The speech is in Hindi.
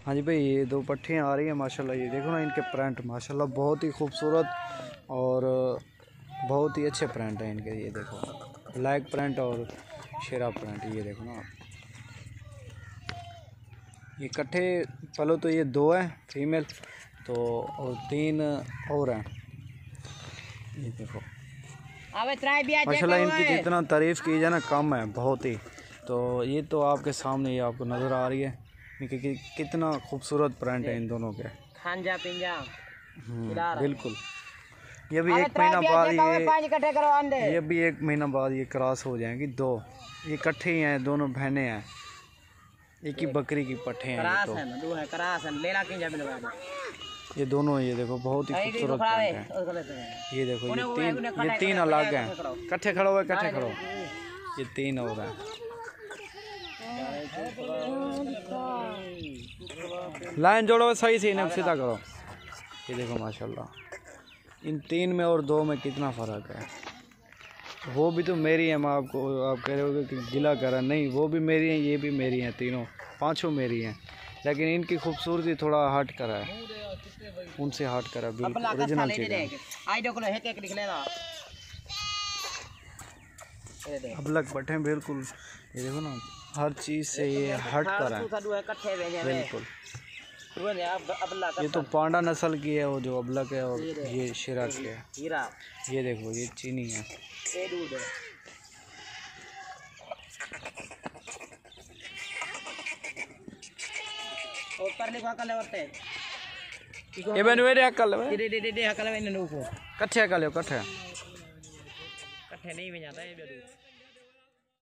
हाँ जी भाई, ये दो पट्ठियाँ आ रही हैं माशाल्लाह। ये देखो ना इनके प्रिंट माशाल्लाह बहुत ही खूबसूरत और बहुत ही अच्छे प्रिंट हैं इनके। ये देखो ब्लैक प्रिंट और शेरा प्रिंट, ये देखो ना आप। ये इकट्ठे पहले तो ये दो हैं फीमेल तो, और 3 और हैं। ये देखो माशाल्लाह इनकी जितना तारीफ़ की जाए ना कम है बहुत ही। तो ये तो आपके सामने ये आपको नज़र आ रही है कि कितना खूबसूरत प्रिंट है इन दोनों के। खांजा पिंजा बिल्कुल। ये भी 1 महीना बाद ये भी 1 महीना बाद ये क्रॉस हो जाएंगी। दो ये इकट्ठे ही हैं, दोनों बहनें हैं, एक ही बकरी की पट्ठे हैं। ये दोनों ये देखो बहुत ही खूबसूरत है। ये देखो ये तीन अलग हैं। इकट्ठे खड़ो है, इकट्ठे खड़ो। ये 3 और हैं। लाइन जोड़ो सही से, इन्हें सीधा करो। ये देखो माशाल्लाह इन 3 में और 2 में कितना फ़र्क है। वो भी तो मेरी है। मैं आपको आप कह रहे हो कि गिला करा, नहीं वो भी मेरी हैं, ये भी मेरी हैं, तीनों 5 मेरी हैं। लेकिन इनकी खूबसूरती थोड़ा हट करा है, उनसे हट करा, बिल्कुल ओरिजिनल चीज़ है। अबलग पट्टे बिल्कुल, ये देखो ना हर चीज़ से ये हट कर है बिल्कुल। ये तो पांडा नस्ल की है वो जो अबलग है, और ये शिराज के है। ये देखो ये चीनी है। ये बन मेरे अकल में कट्ठे कर लो, कट्ठे नहीं में जाता है।